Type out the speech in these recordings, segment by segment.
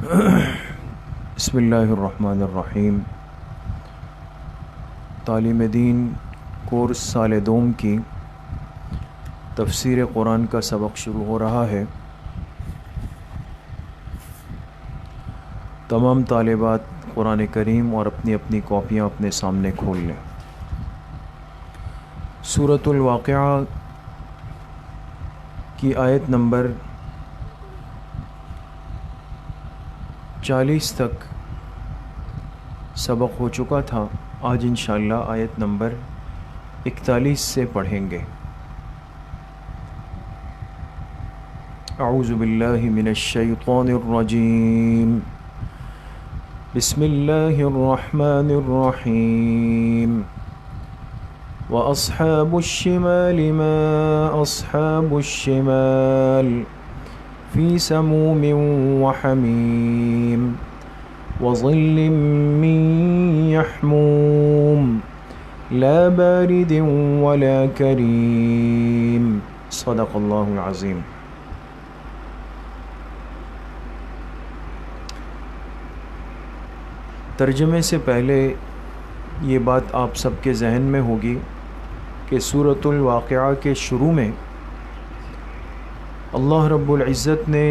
بسم اللہ الرحمن الرحیم۔ تعلیم دین کورس سال دوم کی تفسیر قرآن کا سبق شروع ہو رہا ہے۔ تمام طالبات قرآن کریم اور اپنی اپنی کاپیاں اپنے سامنے کھول لیں۔ سورۃ الواقعہ کی آیت نمبر 40 تک سبق ہو چکا تھا۔ آج انشاءاللہ آیت نمبر 41 سے پڑھیں گے۔ اعوذ باللہ من الشیطان الرجیم، بسم اللہ الرحمن الرحیم۔ وَأَصْحَابُ الشِّمَالِ مَا أَصْحَابُ الشِّمَالِ فِي سَمُومٍ وَحَمِيمٍ وَظِلٍّ مِّن يَحْمُومٍ لَا بَارِدٍ وَلَا كَرِيمٍ صدق اللہ العظیم۔ ترجمے سے پہلے یہ بات آپ سب کے ذہن میں ہوگی کہ سورۃ الواقعہ کے شروع میں اللہ رب العزت نے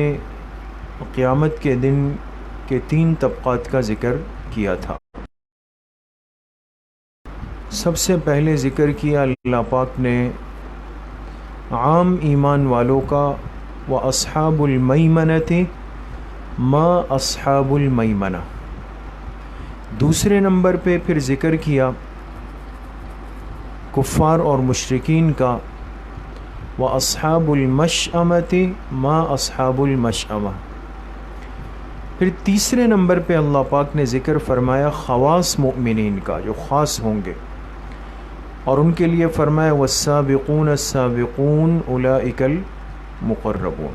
قیامت کے دن کے 3 طبقات کا ذکر کیا تھا۔ سب سے پہلے ذکر کیا اللہ پاک نے عام ایمان والوں کا، وَأَصْحَابُ الْمَيْمَنَةِ مَا أَصْحَابُ الْمَيْمَنَةِ۔ دوسرے نمبر پہ پھر ذکر کیا کفار اور مشرکین کا، وَأَصْحَابُ الْمَشْأَمَةِ مَا أَصْحَابُ الْمَشْأَمَةِ۔ پھر تیسرے نمبر پہ اللہ پاک نے ذکر فرمایا خواص مؤمنین کا، جو خاص ہوں گے، اور ان کے لیے فرمایا وَالسَّابِقُونَ السَّابِقُونَ أُولَئِكَ الْمُقَرَّبُونَ۔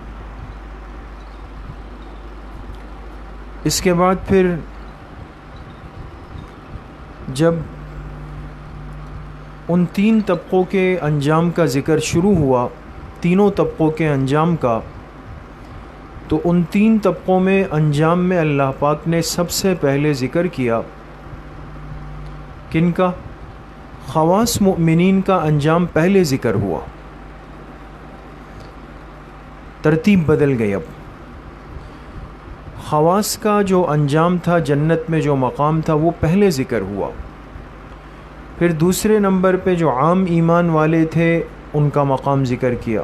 اس کے بعد پھر جب ان 3 طبقوں کے انجام کا ذکر شروع ہوا، تینوں طبقوں کے انجام کا، تو ان 3 طبقوں میں انجام میں اللہ پاک نے سب سے پہلے ذکر کیا کن کا؟ خواص مؤمنین کا انجام پہلے ذکر ہوا، ترتیب بدل گئی۔ اب خواص کا جو انجام تھا، جنت میں جو مقام تھا، وہ پہلے ذکر ہوا۔ پھر دوسرے نمبر پہ جو عام ایمان والے تھے ان کا مقام ذکر کیا،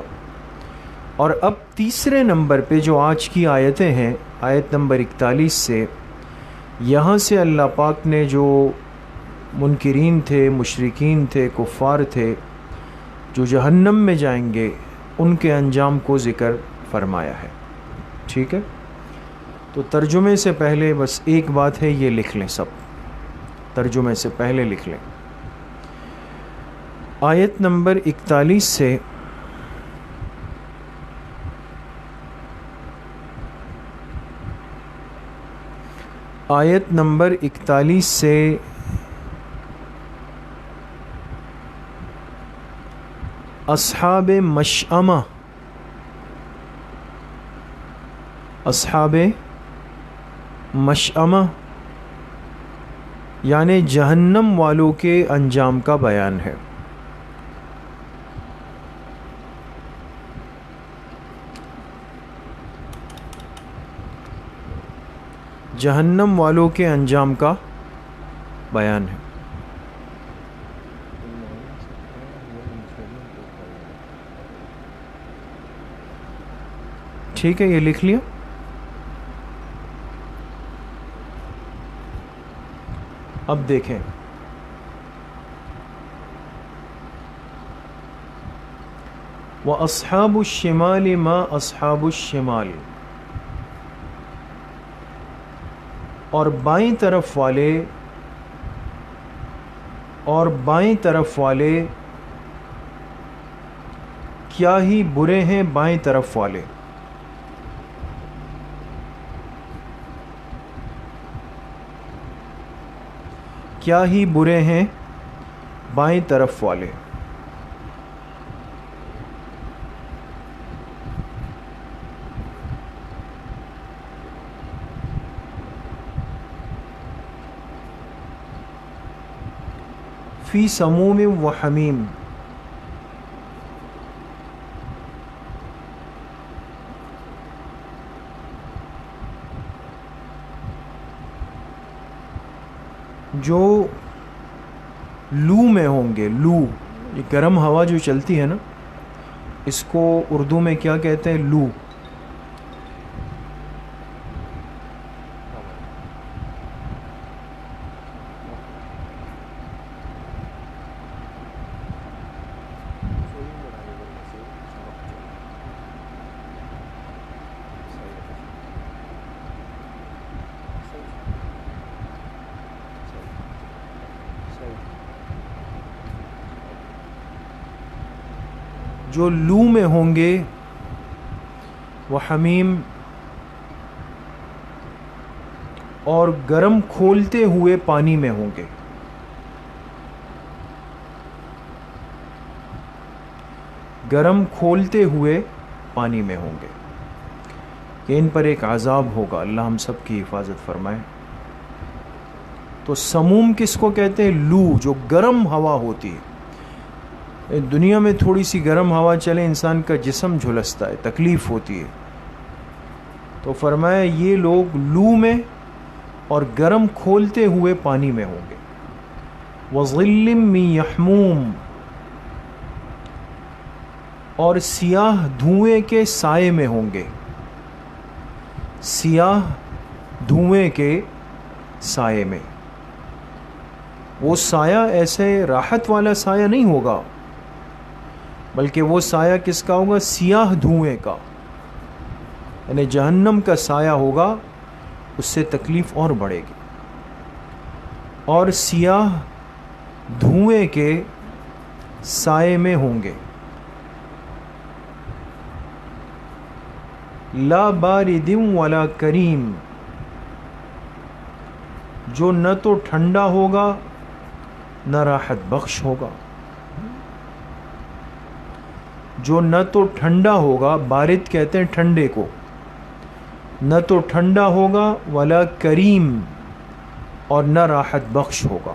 اور اب تیسرے نمبر پہ جو آج کی آیتیں ہیں، آیت نمبر 41 سے، یہاں سے اللہ پاک نے جو منکرین تھے، مشرکین تھے، کفار تھے، جو جہنم میں جائیں گے، ان کے انجام کو ذکر فرمایا ہے۔ ٹھیک ہے، تو ترجمے سے پہلے بس ایک بات ہے، یہ لکھ لیں سب، ترجمے سے پہلے لکھ لیں۔ آیت نمبر 41 سے آیت نمبر 41 سے اصحاب مشأمہ، اصحاب مشأمہ یعنی جہنم والوں کے انجام کا بیان ہے۔ جہنم والوں کے انجام کا بیان ہے۔ ٹھیک ہے، یہ لکھ لیا۔ اب دیکھیں، وَأَصْحَابُ الشِّمَالِ مَا أَصْحَابُ الشِّمَالِ، اور بائیں طرف والے کیا ہی برے ہیں بائیں طرف والے۔ کیا ہی برے ہیں بائیں طرف والے۔ فی سموم و حمیم. جو لو میں ہوں گے. لو یہ گرم ہوا جو چلتی ہے نا، اس کو اردو میں کیا کہتے ہیں؟ لو. جو لو میں ہوں گے، وہ حمیم اور گرم کھولتے ہوئے پانی میں ہوں گے. گرم کھولتے ہوئے پانی میں ہوں گے کہ ان پر ایک عذاب ہوگا. اللہ ہم سب کی حفاظت فرمائے. تو سموم کس کو کہتے ہیں؟ لو، جو گرم ہوا ہوتی ہے. دنیا میں تھوڑی سی گرم ہوا چلے انسان کا جسم جھلستا ہے، تکلیف ہوتی ہے. تو فرمایا یہ لوگ لو میں اور گرم کھولتے ہوئے پانی میں ہوں گے. وَظِلٍّ مِّن يَحْمُومٍ، اور سیاہ دھوئیں کے سائے میں ہوں گے. سیاہ دھوئیں کے سائے میں. وہ سایہ ایسے راحت والا سایہ نہیں ہوگا، بلکہ وہ سایہ کس کا ہوگا؟ سیاہ دھوئیں کا. یعنی جہنم کا سایہ ہوگا، اس سے تکلیف اور بڑھے گی. اور سیاہ دھوئیں کے سائے میں ہوں گے. لا بارد ولا کریم، جو نہ تو ٹھنڈا ہوگا نہ راحت بخش ہوگا. جو نہ تو ٹھنڈا ہوگا، بارد کہتے ہیں ٹھنڈے کو، نہ تو ٹھنڈا ہوگا، ولا کریم، اور نہ راحت بخش ہوگا.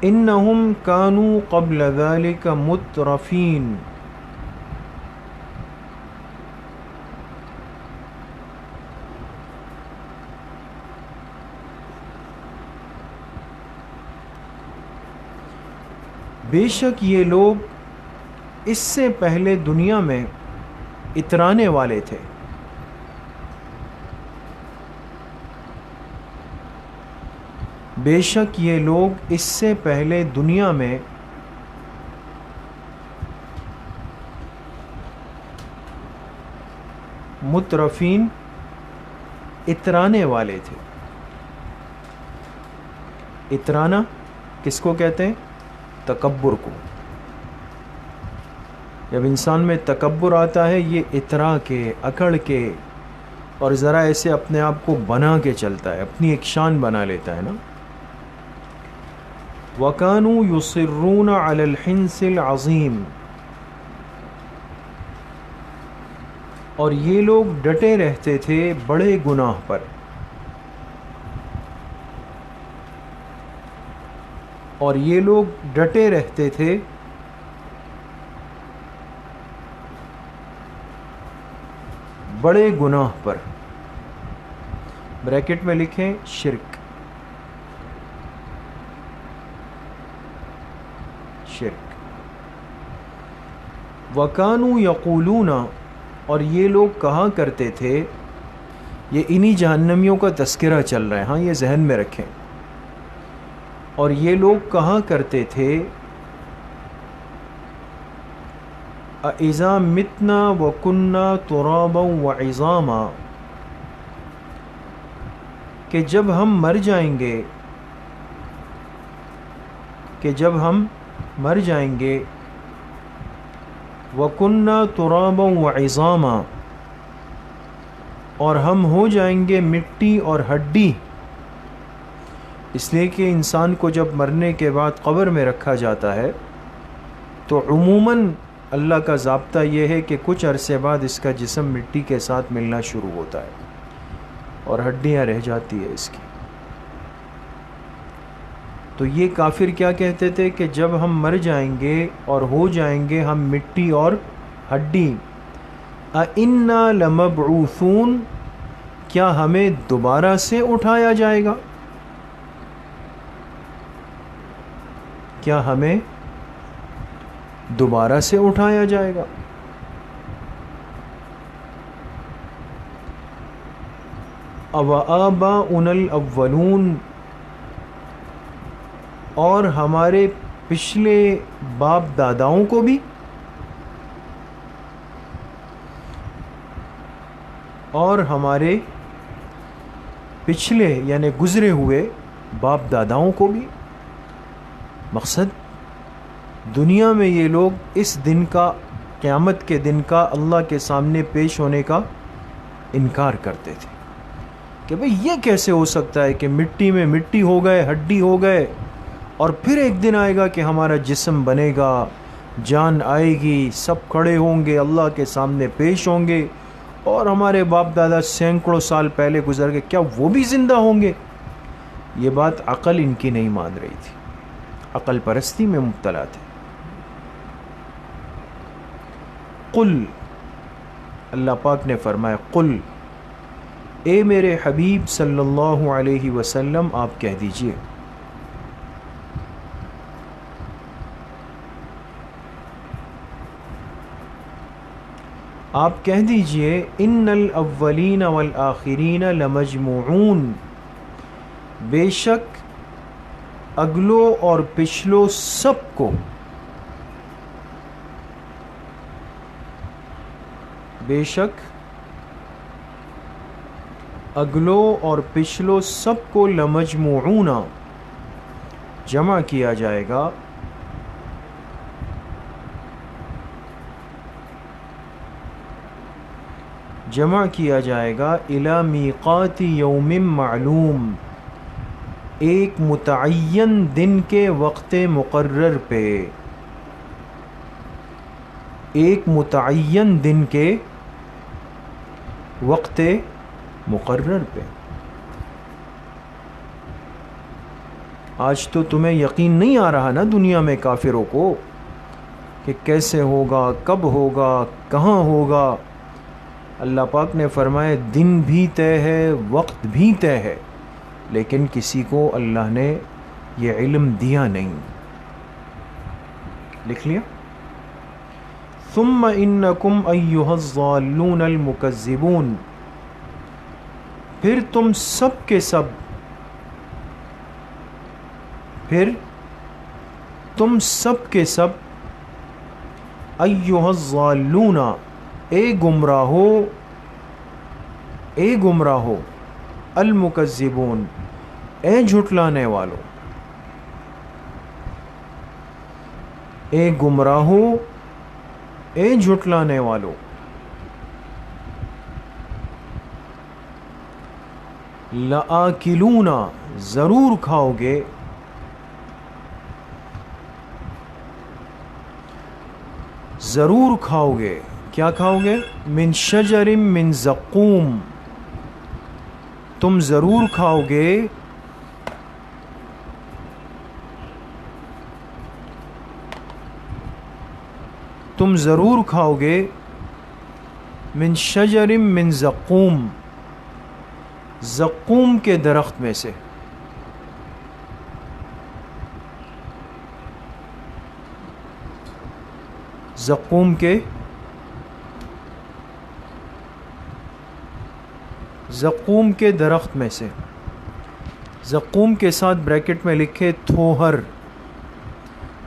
انہم کانوا قبل ذلک مترفین، بے شک یہ لوگ اس سے پہلے دنیا میں اترانے والے تھے. بے شک یہ لوگ اس سے پہلے دنیا میں مترفین، اترانے والے تھے. اترانا کس کو کہتے ہیں؟ تکبر کو. جب انسان میں تکبر آتا ہے، یہ اترا کے، اکڑ کے، اور ذرا ایسے اپنے آپ کو بنا کے چلتا ہے، اپنی ایک شان بنا لیتا ہے نا. وَكَانُوا يُصِرُّونَ عَلَى الْحِنْسِ الْعَظِيمِ، اور یہ لوگ ڈٹے رہتے تھے بڑے گناہ پر. اور یہ لوگ ڈٹے رہتے تھے بڑے گناہ پر. بریکٹ میں لکھیں شرک. شرک. وَكَانُوا يَقُولُونَ، اور یہ لوگ کہا کرتے تھے، یہ انہی جہنمیوں کا تذکرہ چل رہا ہے، ہاں یہ ذہن میں رکھیں. اور یہ لوگ کہا کرتے تھے، اَإِذَا مِتْنَا وَكُنَّا تُرَابًا وَعِظَامًا، کہ جب ہم مر جائیں گے، کہ جب ہم مر جائیں گے، وَكُنَّا تُرَابًا وَعِظَامًا، اور ہم ہو جائیں گے مٹی اور ہڈی. اس لیے کہ انسان کو جب مرنے کے بعد قبر میں رکھا جاتا ہے تو عموماً اللہ کا ضابطہ یہ ہے کہ کچھ عرصے بعد اس کا جسم مٹی کے ساتھ ملنا شروع ہوتا ہے اور ہڈیاں رہ جاتی ہے اس کی. تو یہ کافر کیا کہتے تھے کہ جب ہم مر جائیں گے اور ہو جائیں گے ہم مٹی اور ہڈی، اِنَّا لَمَبْعُوثُونَ، کیا ہمیں دوبارہ سے اٹھایا جائے گا؟ کیا ہمیں دوبارہ سے اٹھایا جائے گا؟ أَوَآبَاؤُنَا الْأَوَّلُونَ، اور ہمارے پچھلے باپ داداؤں کو بھی، اور ہمارے پچھلے یعنی گزرے ہوئے باپ داداؤں کو بھی۔ مقصد دنیا میں یہ لوگ اس دن کا، قیامت کے دن کا، اللہ کے سامنے پیش ہونے کا انکار کرتے تھے کہ بھئی یہ کیسے ہو سکتا ہے کہ مٹی میں مٹی ہو گئے، ہڈی ہو گئے، اور پھر ایک دن آئے گا کہ ہمارا جسم بنے گا، جان آئے گی، سب کھڑے ہوں گے، اللہ کے سامنے پیش ہوں گے، اور ہمارے باپ دادا سینکڑوں سال پہلے گزر گئے، کیا وہ بھی زندہ ہوں گے؟ یہ بات عقل ان کی نہیں مان رہی تھی، عقل پرستی میں مبتلا تھے۔ قل، اللہ پاک نے فرمایا قل، اے میرے حبیب صلی اللہ علیہ وسلم آپ کہہ دیجئے، آپ کہہ دیجئے ان الاولین والآخرین لمجموعون، بے شک اگلو اور پچھلو سب کو، بے شک اگلو اور پچھلو سب کو لمجموعون جمع کیا جائے گا، جمع کیا جائے گا الی میقات یوم معلوم، ایک متعین دن کے وقت مقرر پہ، ایک متعین دن کے وقت مقرر پہ۔ آج تو تمہیں یقین نہیں آ رہا نا دنیا میں کافروں کو کہ کیسے ہوگا، کب ہوگا، کہاں ہوگا۔ اللہ پاک نے فرمایا دن بھی طے ہے، وقت بھی طے ہے، لیکن کسی کو اللہ نے یہ علم دیا نہیں۔ لکھ لیا؟ ثم انکم ایھا الضالون المکذبون، پھر تم سب کے سب، پھر تم سب کے سب، ایھا الضالون، اے گمراہو، اے گمراہو، المکذبون، اے جھٹلانے والو، اے گمراہو، اے جھٹلانے والو، لآکلون، ضرور کھاؤ گے، ضرور کھاؤ گے، کیا کھاؤ گے؟ من شجر من زقوم، تم ضرور کھاؤ گے تم ضرور کھاؤ گے من شجر من زقوم، زقوم کے درخت میں سے، زقوم کے، زقوم کے درخت میں سے، زقوم کے ساتھ بریکٹ میں لکھے تھوہر،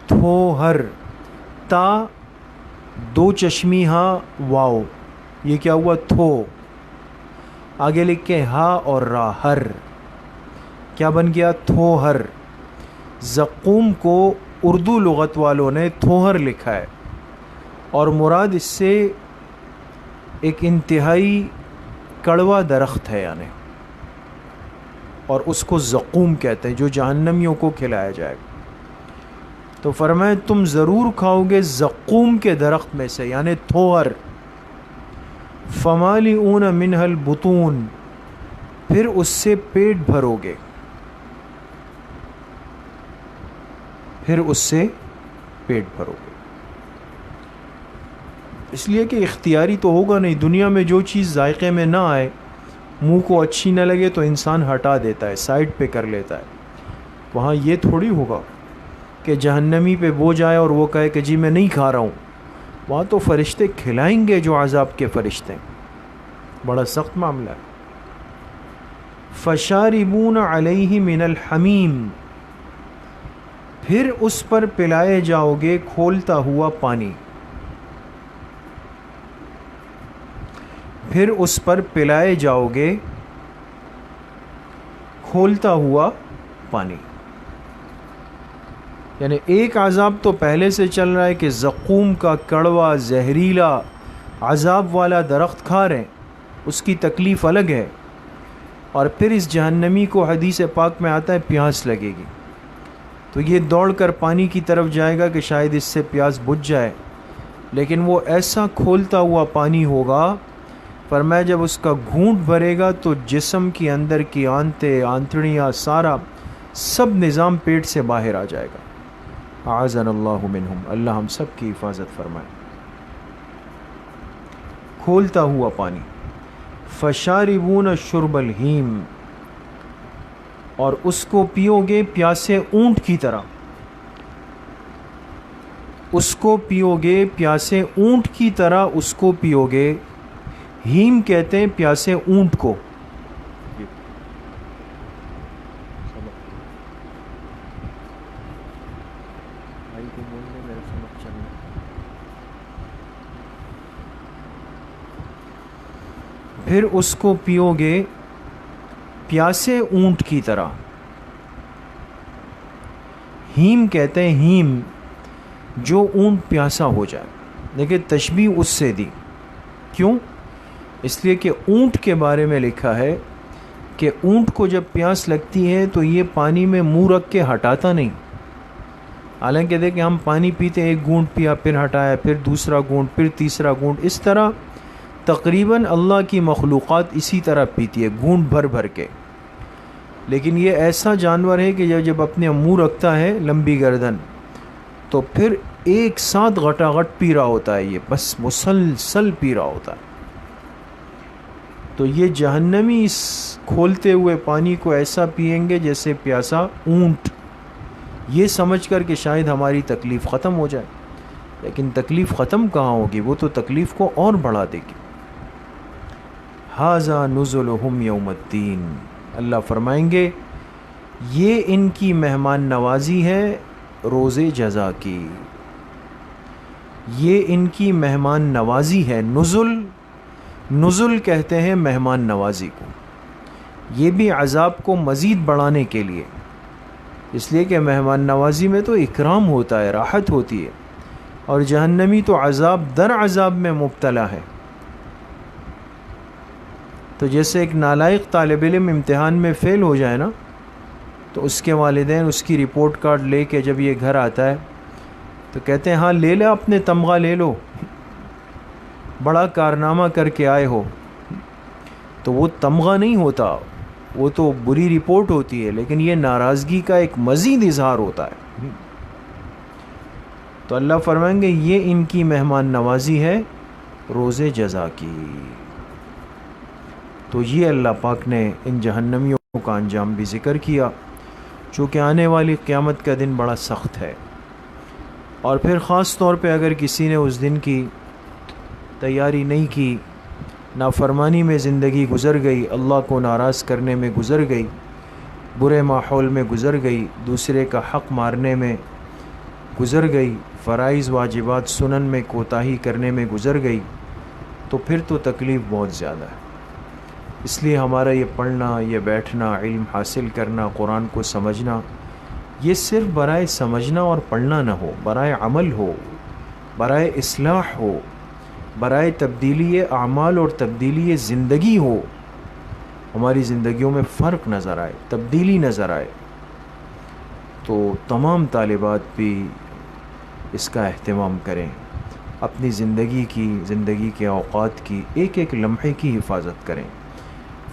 تھوہر، تا دو چشمی ہاں واو، یہ کیا ہوا؟ تھو، آگے لکھے ہا اور را، ہر، کیا بن گیا؟ تھوہر۔ زقوم کو اردو لغت والوں نے تھوہر لکھا ہے، اور مراد اس سے ایک انتہائی کڑوا درخت ہے یعنی، اور اس کو زقوم کہتے ہیں جو جہنمیوں کو کھلایا جائے گا۔ تو فرمائے تم ضرور کھاؤ گے زقوم کے درخت میں سے یعنی تھوہر، فمالئون منہ البطون، پھر اس سے پیٹ بھرو گے، پھر اس سے پیٹ بھرو گے. اس لیے کہ اختیاری تو ہوگا نہیں. دنیا میں جو چیز ذائقے میں نہ آئے، منہ کو اچھی نہ لگے تو انسان ہٹا دیتا ہے، سائڈ پہ کر لیتا ہے. وہاں یہ تھوڑی ہوگا کہ جہنمی پہ بوجھ آئے اور وہ کہے کہ جی میں نہیں کھا رہا ہوں. وہاں تو فرشتے کھلائیں گے، جو عذاب کے فرشتے. بڑا سخت معاملہ ہے. فشاربون علیہ من الحمیم، پھر اس پر پلائے جاؤ گے کھولتا ہوا پانی. پھر اس پر پلائے جاؤ گے کھولتا ہوا پانی. یعنی ایک عذاب تو پہلے سے چل رہا ہے کہ زقوم کا کڑوا زہریلا عذاب والا درخت کھا رہے ہیں، اس کی تکلیف الگ ہے. اور پھر اس جہنمی کو حدیث پاک میں آتا ہے پیاس لگے گی، تو یہ دوڑ کر پانی کی طرف جائے گا کہ شاید اس سے پیاس بجھ جائے. لیکن وہ ایسا کھولتا ہوا پانی ہوگا، فرمایا جب اس کا گھونٹ بھرے گا تو جسم کی اندر کی آنتیں، آنتڑیاں، سارا سب نظام پیٹ سے باہر آ جائے گا. اعاذنا اللہ منہم، اللہ ہم سب کی حفاظت فرمائے. کھولتا ہوا پانی. فشاربون شرب الہیم، اور اس کو پیو گے پیاسے اونٹ کی طرح. اس کو پیو گے پیاسے اونٹ کی طرح، اس کو پیو گے. ہیم کہتے ہیں پیاسے اونٹ کو. پھر اس کو پیو گے پیاسے اونٹ کی طرح. ہیم کہتے ہیں ہیم جو اونٹ پیاسا ہو جائے. لیکن تشبیہ اس سے دی. کیوں؟ اس لیے کہ اونٹ کے بارے میں لکھا ہے کہ اونٹ کو جب پیاس لگتی ہے تو یہ پانی میں منہ رکھ کے ہٹاتا نہیں. حالانکہ دیکھیں ہم پانی پیتے، ایک گھونٹ پیا پھر ہٹایا، پھر دوسرا گھونٹ، پھر تیسرا گھونٹ. اس طرح تقریباً اللہ کی مخلوقات اسی طرح پیتی ہے، گھونٹ بھر بھر کے. لیکن یہ ایسا جانور ہے کہ جب اپنے منہ رکھتا ہے لمبی گردن تو پھر ایک ساتھ گھٹا گھٹ پی رہا ہوتا ہے. یہ بس مسلسل پی رہا ہوتا ہے. تو یہ جہنمی اس کھولتے ہوئے پانی کو ایسا پئیں گے جیسے پیاسا اونٹ، یہ سمجھ کر کہ شاید ہماری تکلیف ختم ہو جائے. لیکن تکلیف ختم کہاں ہوگی، وہ تو تکلیف کو اور بڑھا دے گی. ھذا نزلہم یوم الدین، اللہ فرمائیں گے یہ ان کی مہمان نوازی ہے روز جزا کی. یہ ان کی مہمان نوازی ہے. نزل کہتے ہیں مہمان نوازی کو. یہ بھی عذاب کو مزید بڑھانے کے لیے، اس لیے کہ مہمان نوازی میں تو اکرام ہوتا ہے، راحت ہوتی ہے. اور جہنمی تو عذاب در عذاب میں مبتلا ہے. تو جیسے ایک نالائق طالب علم امتحان میں فیل ہو جائے نا، تو اس کے والدین اس کی رپورٹ کارڈ لے کے جب یہ گھر آتا ہے تو کہتے ہیں ہاں لے لے اپنے تمغہ لے لو، بڑا کارنامہ کر کے آئے ہو. تو وہ تمغہ نہیں ہوتا، وہ تو بری رپورٹ ہوتی ہے، لیکن یہ ناراضگی کا ایک مزید اظہار ہوتا ہے. تو اللہ فرمائیں گے یہ ان کی مہمان نوازی ہے روز جزا کی. تو یہ اللہ پاک نے ان جہنمیوں کا انجام بھی ذکر کیا، چونکہ آنے والی قیامت کا دن بڑا سخت ہے. اور پھر خاص طور پہ اگر کسی نے اس دن کی تیاری نہیں کی، نافرمانی میں زندگی گزر گئی، اللہ کو ناراض کرنے میں گزر گئی، برے ماحول میں گزر گئی، دوسرے کا حق مارنے میں گزر گئی، فرائض واجبات سنن میں کوتاہی کرنے میں گزر گئی، تو پھر تو تکلیف بہت زیادہ ہے. اس لیے ہمارا یہ پڑھنا، یہ بیٹھنا، علم حاصل کرنا، قرآن کو سمجھنا، یہ صرف برائے سمجھنا اور پڑھنا نہ ہو، برائے عمل ہو، برائے اصلاح ہو، برائے تبدیلی اعمال اور تبدیلی زندگی ہو. ہماری زندگیوں میں فرق نظر آئے، تبدیلی نظر آئے. تو تمام طالبات بھی اس کا اہتمام کریں. اپنی زندگی کے اوقات کی ایک ایک لمحے کی حفاظت کریں.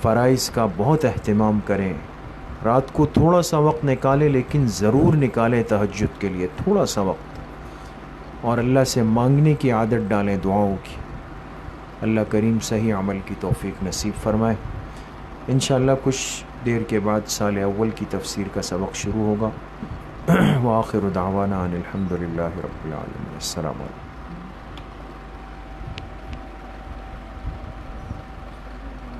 فرائض کا بہت اہتمام کریں. رات کو تھوڑا سا وقت نکالے، لیکن ضرور نکالیں تہجد کے لیے تھوڑا سا وقت، اور اللہ سے مانگنے کی عادت ڈالیں دعاؤں کی۔ اللہ کریم صحیح عمل کی توفیق نصیب فرمائے۔ انشاءاللہ کچھ دیر کے بعد سال اول کی تفسیر کا سبق شروع ہوگا۔ وآخر دعوانا ان الحمد للہ رب العالمین۔ السلام علیکم۔